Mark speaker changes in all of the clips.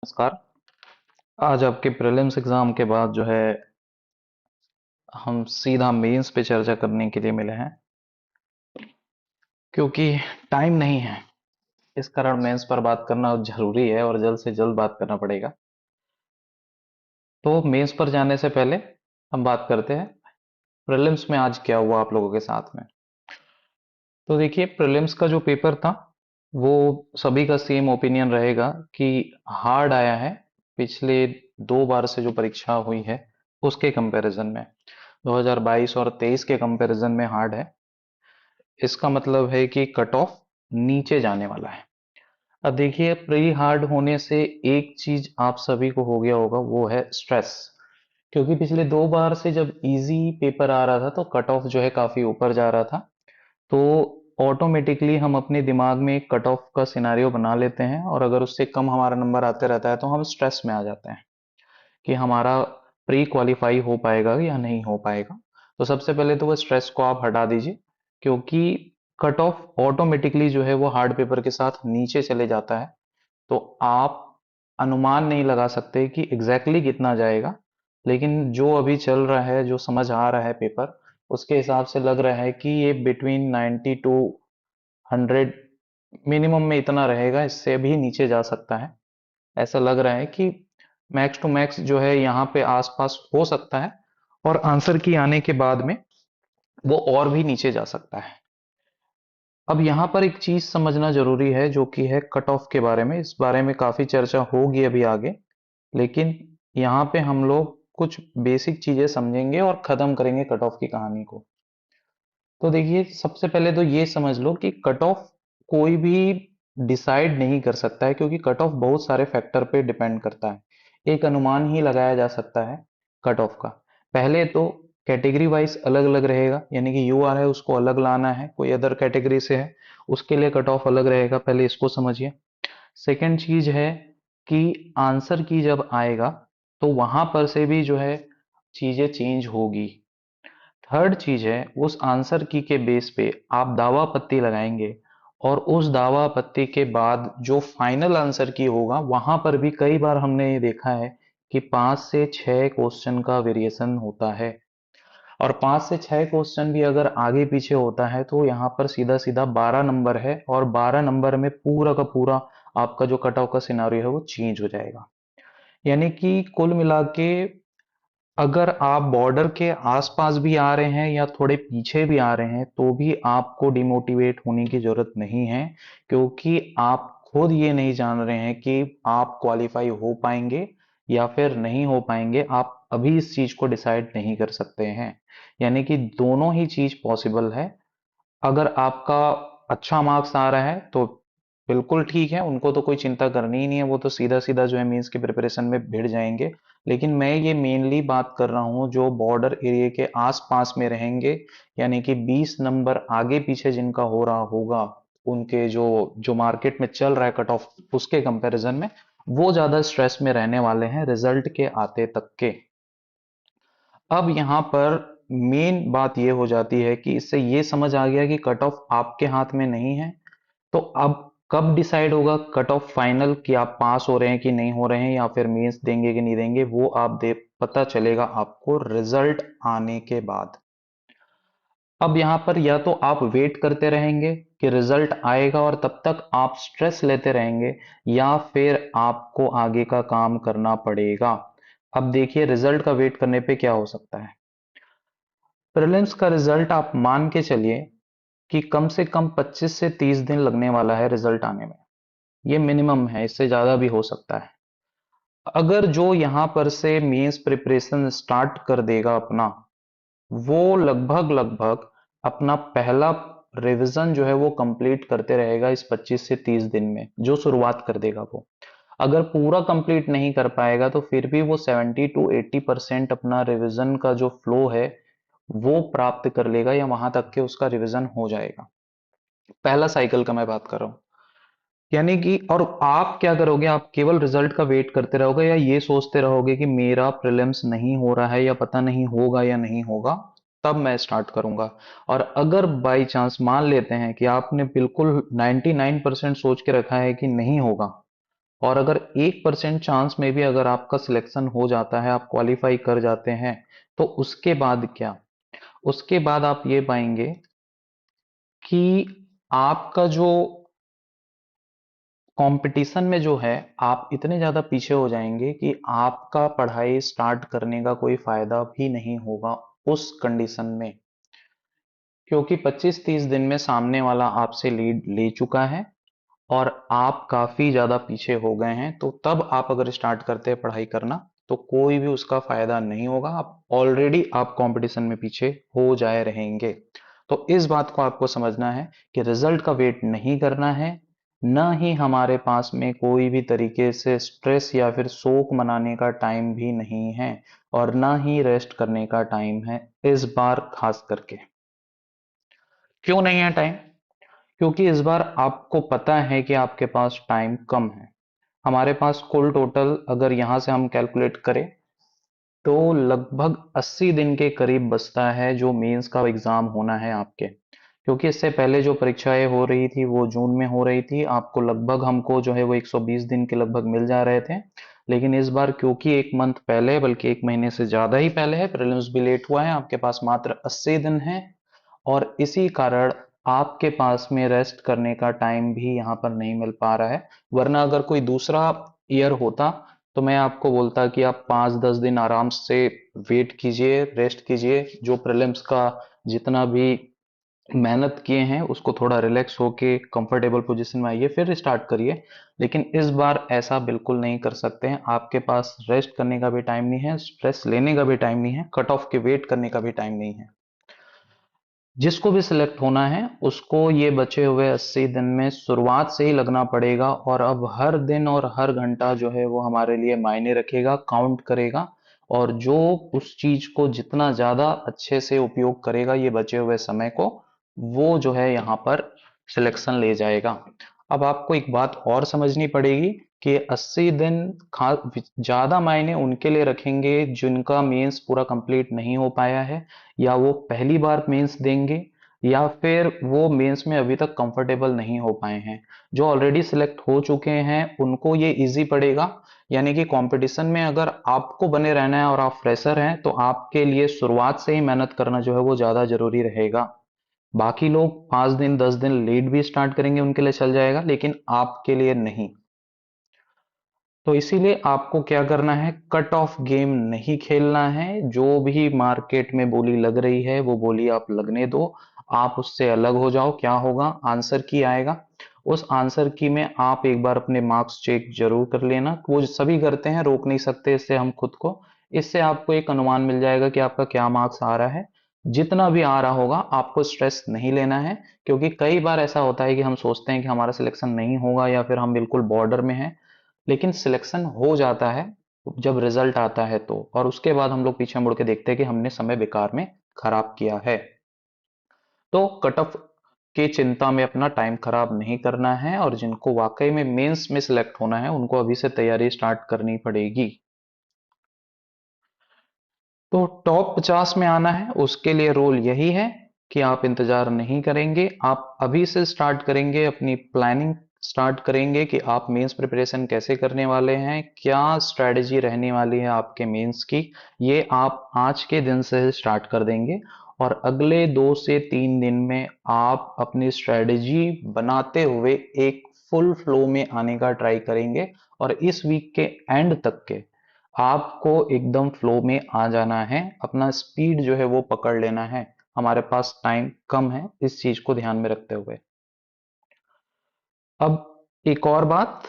Speaker 1: नमस्कार। आज आपके प्रीलिम्स एग्जाम के बाद जो है हम सीधा मेंस पे चर्चा करने के लिए मिले हैं, क्योंकि टाइम नहीं है। इस कारण मेंस पर बात करना जरूरी है और जल्द से जल्द बात करना पड़ेगा। तो मेंस पर जाने से पहले हम बात करते हैं प्रीलिम्स में आज क्या हुआ आप लोगों के साथ में। तो देखिए, प्रीलिम्स का जो पेपर था वो सभी का सेम ओपिनियन रहेगा कि हार्ड आया है। पिछले 2 बार से जो परीक्षा हुई है उसके कंपैरिजन में 2022 और 23 के कंपैरिजन में हार्ड है। इसका मतलब है कि कट ऑफ नीचे जाने वाला है। अब देखिए, प्री हार्ड होने से एक चीज आप सभी को हो गया होगा, वो है स्ट्रेस। क्योंकि पिछले 2 बार से जब इजी पेपर आ रहा था तो कट ऑफ जो है काफी ऊपर जा रहा था। तो ऑटोमेटिकली हम अपने दिमाग में एक कट ऑफ का सिनारियो बना लेते हैं, और अगर उससे कम हमारा नंबर आते रहता है तो हम स्ट्रेस में आ जाते हैं कि हमारा प्री क्वालिफाई हो पाएगा या नहीं हो पाएगा। तो सबसे पहले तो वो स्ट्रेस को आप हटा दीजिए, क्योंकि कट ऑफ ऑटोमेटिकली जो है वो हार्ड पेपर के साथ नीचे चले जाता है। तो आप अनुमान नहीं लगा सकते कि एग्जैक्टली कितना जाएगा, लेकिन जो अभी चल रहा है, जो समझ आ रहा है पेपर, उसके हिसाब से लग रहा है कि ये बिटवीन 90 टू 100 मिनिमम में इतना रहेगा, इससे भी नीचे जा सकता है। ऐसा लग रहा है कि मैक्स टू मैक्स जो है यहाँ पे आसपास हो सकता है, और आंसर की आने के बाद में वो और भी नीचे जा सकता है। अब यहाँ पर एक चीज समझना जरूरी है, जो कि है कट ऑफ के बारे में। इस बारे में काफी चर्चा होगी अभी आगे, लेकिन यहाँ पे हम लोग कुछ बेसिक चीजें समझेंगे और खत्म करेंगे कट ऑफ की कहानी को। तो देखिए, सबसे पहले तो ये समझ लो कि कट ऑफ कोई भी डिसाइड नहीं कर सकता है, क्योंकि कट ऑफ बहुत सारे फैक्टर पे डिपेंड करता है। एक अनुमान ही लगाया जा सकता है कट ऑफ का। पहले तो कैटेगरी वाइज अलग अलग रहेगा, यानी कि यूआर है उसको अलग लाना है, कोई अदर कैटेगरी से है उसके लिए कट ऑफ अलग रहेगा, पहले इसको समझिए। सेकंड चीज है कि आंसर की जब आएगा तो वहां पर से भी जो है चीजें चेंज होगी। थर्ड चीज है, उस आंसर की के बेस पे आप दावा आपत्ति लगाएंगे, और उस दावा आपत्ति के बाद जो फाइनल आंसर की होगा वहां पर भी कई बार हमने ये देखा है कि 5 से 6 क्वेश्चन का वेरिएशन होता है। और 5 से 6 क्वेश्चन भी अगर आगे पीछे होता है तो यहाँ पर सीधा सीधा 12 नंबर है, और 12 नंबर में पूरा का पूरा आपका जो कट ऑफ का सिनारियो है वो चेंज हो जाएगा। यानी कि कुल मिला के अगर आप बॉर्डर के आसपास भी आ रहे हैं या थोड़े पीछे भी आ रहे हैं तो भी आपको डिमोटिवेट होने की जरूरत नहीं है, क्योंकि आप खुद ये नहीं जान रहे हैं कि आप क्वालिफाई हो पाएंगे या फिर नहीं हो पाएंगे। आप अभी इस चीज को डिसाइड नहीं कर सकते हैं। यानी कि दोनों ही चीज पॉसिबल है। अगर आपका अच्छा मार्क्स आ रहा है तो बिल्कुल ठीक है, उनको तो कोई चिंता करनी ही नहीं है, वो तो सीधा सीधा जो है मींस की प्रिपरेशन में भिड़ जाएंगे। लेकिन मैं ये मेनली बात कर रहा हूँ जो बॉर्डर एरिया के आसपास में रहेंगे, यानी कि 20 नंबर आगे पीछे जिनका हो रहा होगा, उनके जो जो मार्केट में चल रहा है कट ऑफ, उसके कंपैरिजन में वो ज्यादा स्ट्रेस में रहने वाले हैं रिजल्ट के आते तक के। अब यहाँ पर मेन बात ये हो जाती है कि इससे ये समझ आ गया कि कट ऑफ आपके हाथ में नहीं है। तो अब कब डिसाइड होगा कट ऑफ फाइनल, कि आप पास हो रहे हैं कि नहीं हो रहे हैं, या फिर मेंस देंगे कि नहीं देंगे, वो आप दे पता चलेगा आपको रिजल्ट आने के बाद। अब यहाँ पर या तो आप वेट करते रहेंगे कि रिजल्ट आएगा और तब तक आप स्ट्रेस लेते रहेंगे, या फिर आपको आगे का काम करना पड़ेगा। अब देखिए, रिजल्ट का वेट करने पे क्या हो सकता है। प्रीलिम्स का रिजल्ट आप मान के चलिए कि कम से कम 25 से 30 दिन लगने वाला है रिजल्ट आने में। ये मिनिमम है, इससे ज्यादा भी हो सकता है। अगर जो यहां पर से मेंस प्रिपरेशन स्टार्ट कर देगा अपना, वो लगभग लगभग अपना पहला रिवीजन जो है वो कंप्लीट करते रहेगा इस 25 से 30 दिन में, जो शुरुआत कर देगा वो। अगर पूरा कंप्लीट नहीं कर पाएगा तो फिर भी वो 70 to 80% अपना रिवीजन का जो फ्लो है वो प्राप्त कर लेगा, या वहां तक के उसका रिवीजन हो जाएगा। पहला साइकिल का मैं बात कर रहा हूँ। यानी कि और आप क्या करोगे, आप केवल रिजल्ट का वेट करते रहोगे, या ये सोचते रहोगे कि मेरा प्रीलिम्स नहीं हो रहा है या पता नहीं होगा या नहीं होगा, तब मैं स्टार्ट करूंगा। और अगर बाई चांस मान लेते हैं कि आपने बिल्कुल 99% सोच के रखा है कि नहीं होगा, और अगर 1% चांस में भी अगर आपका सिलेक्शन हो जाता है, आप क्वालिफाई कर जाते हैं, तो उसके बाद क्या, उसके बाद आप ये पाएंगे कि आपका जो कंपटीशन में जो है, आप इतने ज्यादा पीछे हो जाएंगे कि आपका पढ़ाई स्टार्ट करने का कोई फायदा भी नहीं होगा उस कंडीशन में, क्योंकि 25-30 दिन में सामने वाला आपसे लीड ले चुका है और आप काफी ज्यादा पीछे हो गए हैं। तो तब आप अगर स्टार्ट करते हैं पढ़ाई करना, तो कोई भी उसका फायदा नहीं होगा, आप ऑलरेडी आप कंपटीशन में पीछे हो जाए रहेंगे। तो इस बात को आपको समझना है कि रिजल्ट का वेट नहीं करना है, ना ही हमारे पास में कोई भी तरीके से स्ट्रेस या फिर शोक मनाने का टाइम भी नहीं है, और ना ही रेस्ट करने का टाइम है इस बार खास करके। क्यों नहीं है टाइम? क्योंकि इस बार आपको पता है कि आपके पास टाइम कम है। हमारे पास कुल टोटल अगर यहां से हम कैलकुलेट करें, तो लगभग 80 दिन के करीब बचता है जो मेंस का एग्जाम होना है आपके। क्योंकि इससे पहले जो परीक्षाएं हो रही थी वो जून में हो रही थी, आपको लगभग हमको जो है वो 120 दिन के लगभग मिल जा रहे थे। लेकिन इस बार क्योंकि एक मंथ पहले, बल्कि एक महीने से ज्यादा ही पहले है, प्रीलिम्स भी लेट हुआ है, आपके पास मात्र 80 दिन है। और इसी कारण आपके पास में रेस्ट करने का टाइम भी यहाँ पर नहीं मिल पा रहा है। वरना अगर कोई दूसरा ईयर होता, तो मैं आपको बोलता कि आप 5-10 दिन आराम से वेट कीजिए, रेस्ट कीजिए, जो प्रीलिम्स का जितना भी मेहनत किए हैं उसको थोड़ा रिलैक्स होके कंफर्टेबल पोजीशन में आइए, फिर स्टार्ट करिए। लेकिन इस बार ऐसा बिल्कुल नहीं कर सकते हैं, आपके पास रेस्ट करने का भी टाइम नहीं है, स्ट्रेस लेने का भी टाइम नहीं है, कट ऑफ के वेट करने का भी टाइम नहीं है। जिसको भी सिलेक्ट होना है उसको ये बचे हुए 80 दिन में शुरुआत से ही लगना पड़ेगा, और अब हर दिन और हर घंटा जो है वो हमारे लिए मायने रखेगा, काउंट करेगा। और जो उस चीज को जितना ज्यादा अच्छे से उपयोग करेगा ये बचे हुए समय को, वो जो है यहाँ पर सिलेक्शन ले जाएगा। अब आपको एक बात और समझनी पड़ेगी कि 80 दिन ज्यादा मायने उनके लिए रखेंगे जिनका मेंस पूरा कंप्लीट नहीं हो पाया है, या वो पहली बार मेंस देंगे, या फिर वो मेंस में अभी तक कंफर्टेबल नहीं हो पाए हैं। जो ऑलरेडी सिलेक्ट हो चुके हैं उनको ये इजी पड़ेगा। यानी कि कंपटीशन में अगर आपको बने रहना है और आप फ्रेशर हैं, तो आपके लिए शुरुआत से ही मेहनत करना जो है वो ज्यादा जरूरी रहेगा। बाकी लोग 5 दिन 10 दिन लेट भी स्टार्ट करेंगे, उनके लिए चल जाएगा, लेकिन आपके लिए नहीं। तो इसीलिए आपको क्या करना है, कट ऑफ गेम नहीं खेलना है। जो भी मार्केट में बोली लग रही है वो बोली आप लगने दो, आप उससे अलग हो जाओ। क्या होगा, आंसर की आएगा, उस आंसर की में आप एक बार अपने मार्क्स चेक जरूर कर लेना। वो सभी करते हैं, रोक नहीं सकते इससे हम खुद को। इससे आपको एक अनुमान मिल जाएगा कि आपका क्या मार्क्स आ रहा है। जितना भी आ रहा होगा आपको स्ट्रेस नहीं लेना है, क्योंकि कई बार ऐसा होता है कि हम सोचते हैं कि हमारा सिलेक्शन नहीं होगा या फिर हम बिल्कुल बॉर्डर में हैं, लेकिन सिलेक्शन हो जाता है जब रिजल्ट आता है तो, और उसके बाद हम लोग पीछे मुड़ के देखते हैं कि हमने समय बेकार में खराब किया है। तो कट ऑफ की चिंता में अपना टाइम खराब नहीं करना है, और जिनको वाकई में मेंस में सिलेक्ट होना है उनको अभी से तैयारी स्टार्ट करनी पड़ेगी। तो टॉप 50 में आना है उसके लिए रोल यही है कि आप इंतजार नहीं करेंगे, आप अभी से स्टार्ट करेंगे, अपनी प्लानिंग स्टार्ट करेंगे कि आप मेंस प्रिपरेशन कैसे करने वाले हैं, क्या स्ट्रेटजी रहने वाली है आपके मेंस की। ये आप आज के दिन से स्टार्ट कर देंगे, और अगले 2 से 3 दिन में आप अपनी स्ट्रेटजी बनाते हुए एक फुल फ्लो में आने का ट्राई करेंगे। और इस वीक के एंड तक के आपको एकदम फ्लो में आ जाना है, अपना स्पीड जो है वो पकड़ लेना है। हमारे पास टाइम कम है, इस चीज को ध्यान में रखते हुए। अब एक और बात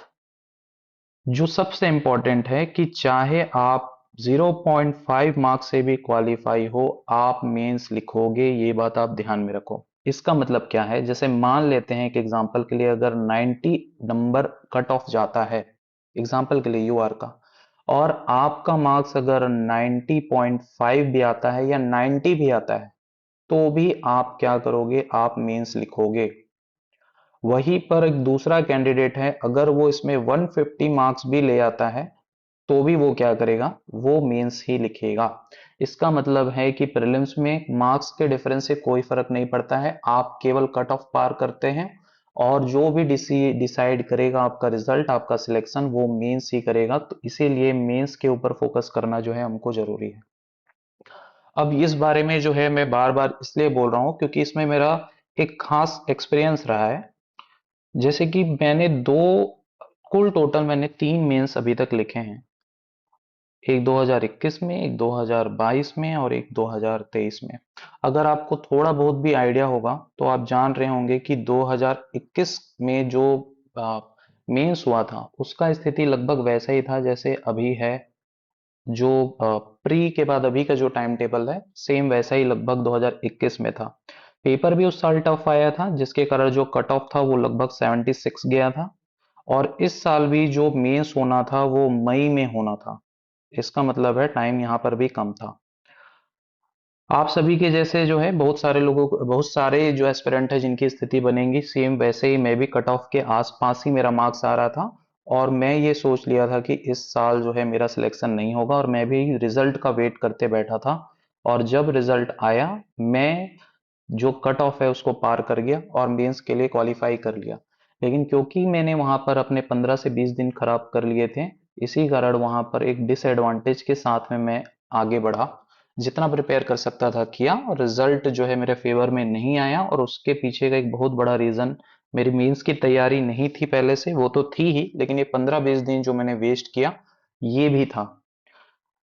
Speaker 1: जो सबसे इंपॉर्टेंट है, कि चाहे आप 0.5 मार्क्स से भी क्वालिफाई हो, आप मेंस लिखोगे, ये बात आप ध्यान में रखो। इसका मतलब क्या है, जैसे मान लेते हैं कि एग्जाम्पल के लिए अगर 90 नंबर कट ऑफ जाता है, एग्जाम्पल के लिए यूआर का, और आपका मार्क्स अगर 90.5 भी आता है या 90 भी आता है, तो भी आप क्या करोगे, आप मेंस लिखोगे। वहीं पर एक दूसरा कैंडिडेट है, अगर वो इसमें 150 मार्क्स भी ले आता है, तो भी वो क्या करेगा, वो मेंस ही लिखेगा। इसका मतलब है कि प्रीलिम्स में मार्क्स के डिफरेंस से कोई फर्क नहीं पड़ता है, आप केवल कट ऑफ पार करते हैं, और जो भी डिसाइड करेगा आपका रिजल्ट, आपका सिलेक्शन, वो मेंस ही करेगा। तो इसीलिए मेंस के ऊपर फोकस करना जो है हमको जरूरी है। अब इस बारे में जो है मैं बार बार इसलिए बोल रहा हूँ क्योंकि इसमें मेरा एक खास एक्सपीरियंस रहा है। जैसे कि मैंने दो, कुल टोटल मैंने 3 मेंस अभी तक लिखे हैं। एक 2021 में, एक 2022 में और एक 2023 में। अगर आपको थोड़ा बहुत भी आइडिया होगा तो आप जान रहे होंगे कि 2021 में जो मेंस हुआ था उसका स्थिति लगभग वैसा ही था जैसे अभी है। जो प्री के बाद अभी का जो टाइम टेबल है सेम वैसा ही लगभग 2021 में था। पेपर भी उस साल टफ आया था जिसके कारण जो कट ऑफ था वो लगभग 76 गया था। और इस साल भी जो मेंस होना था वो मई में होना था। इसका मतलब है टाइम यहाँ पर भी कम था। आप सभी के जैसे जो है बहुत सारे लोगों को, बहुत सारे जो एस्पिरेंट है जिनकी स्थिति बनेगी सेम वैसे ही मैं भी कट ऑफ के आसपास ही मेरा मार्क्स आ रहा था। और मैं ये सोच लिया था कि इस साल जो है मेरा सिलेक्शन नहीं होगा और मैं भी रिजल्ट का वेट करते बैठा था। और जब रिजल्ट आया, मैं जो कट ऑफ है उसको पार कर गया और मेंस के लिए क्वालिफाई कर लिया। लेकिन क्योंकि मैंने वहां पर अपने 15 से 20 दिन खराब कर लिए थे, इसी कारण वहां पर एक डिसएडवांटेज के साथ में मैं आगे बढ़ा। जितना प्रिपेयर कर सकता था किया और रिजल्ट जो है मेरे फेवर में नहीं आया। और उसके पीछे का एक बहुत बड़ा रीजन मेरी मेंस की तैयारी नहीं थी पहले से, वो तो थी ही, लेकिन ये 15-20 दिन जो मैंने वेस्ट किया ये भी था।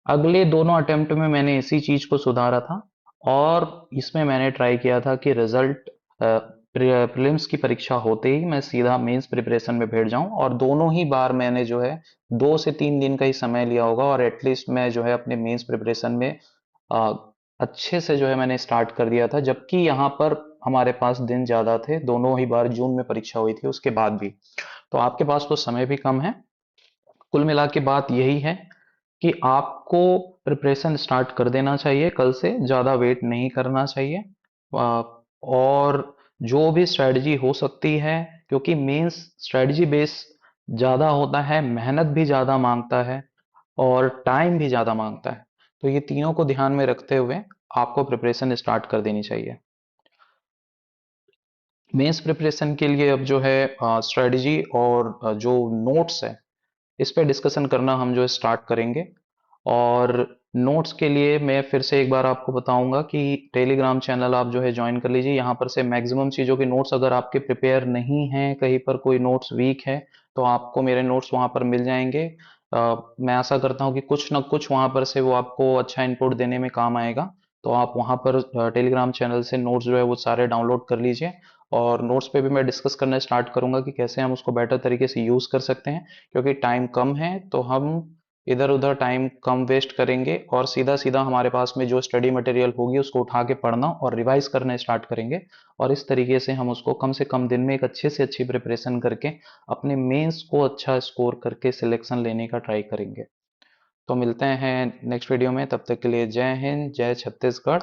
Speaker 1: अगले दोनों अटेम्प्ट में मैंने इसी चीज को सुधारा था। और इसमें मैंने ट्राई किया था कि रिजल्ट प्रीलिम्स की परीक्षा होते ही मैं सीधा मेंस प्रिपरेशन में बैठ जाऊं। और दोनों ही बार मैंने जो है 2 से 3 दिन का ही समय लिया होगा और एटलीस्ट मैं जो है अपने मेंस प्रिपरेशन में अ, अच्छे से जो है मैंने स्टार्ट कर दिया था। जबकि यहाँ पर हमारे पास दिन ज्यादा थे, दोनों ही बार जून में परीक्षा हुई थी उसके बाद भी। तो आपके पास तो समय भी कम है। कुल मिला के बात यही है कि आपको प्रिपरेशन स्टार्ट कर देना चाहिए कल से, ज़्यादा वेट नहीं करना चाहिए। और जो भी स्ट्रेटजी हो सकती है, क्योंकि मेंस स्ट्रेटजी बेस ज़्यादा होता है, मेहनत भी ज़्यादा मांगता है और टाइम भी ज़्यादा मांगता है। तो ये तीनों को ध्यान में रखते हुए आपको प्रिपरेशन स्टार्ट कर देनी चाहिए। मेंस प्रिपरेशन के लिए अब जो है स्ट्रेटजी और जो नोट्स है इस पे डिस्कशन करना हम जो स्टार्ट करेंगे। और नोट्स के लिए मैं फिर से एक बार आपको बताऊंगा कि टेलीग्राम चैनल आप जो है ज्वाइन कर लीजिए। यहाँ पर से मैक्सिमम चीज़ों के नोट्स अगर आपके प्रिपेयर नहीं हैं, कहीं पर कोई नोट्स वीक है, तो आपको मेरे नोट्स वहाँ पर मिल जाएंगे। मैं आशा करता हूँ कि कुछ ना कुछ वहाँ पर से वो आपको अच्छा इनपुट देने में काम आएगा। तो आप वहाँ पर टेलीग्राम चैनल से नोट्स जो है वो सारे डाउनलोड कर लीजिए। और नोट्स पे भी मैं डिस्कस करना स्टार्ट करूंगा कि कैसे हम उसको बेटर तरीके से यूज़ कर सकते हैं। क्योंकि टाइम कम है तो हम इधर उधर टाइम कम वेस्ट करेंगे और सीधा सीधा हमारे पास में जो स्टडी मटेरियल होगी उसको उठा के पढ़ना और रिवाइज करना स्टार्ट करेंगे। और इस तरीके से हम उसको कम से कम दिन में एक अच्छे से अच्छी प्रिपरेशन करके अपने मेंस को अच्छा स्कोर करके सिलेक्शन लेने का ट्राई करेंगे। तो मिलते हैं नेक्स्ट वीडियो में, तब तक के लिए जय हिंद, जय छत्तीसगढ़।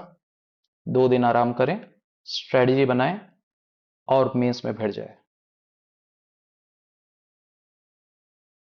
Speaker 1: 2 दिन आराम करें, स्ट्रेटजी बनाएं और मेंस में बैठ जाए।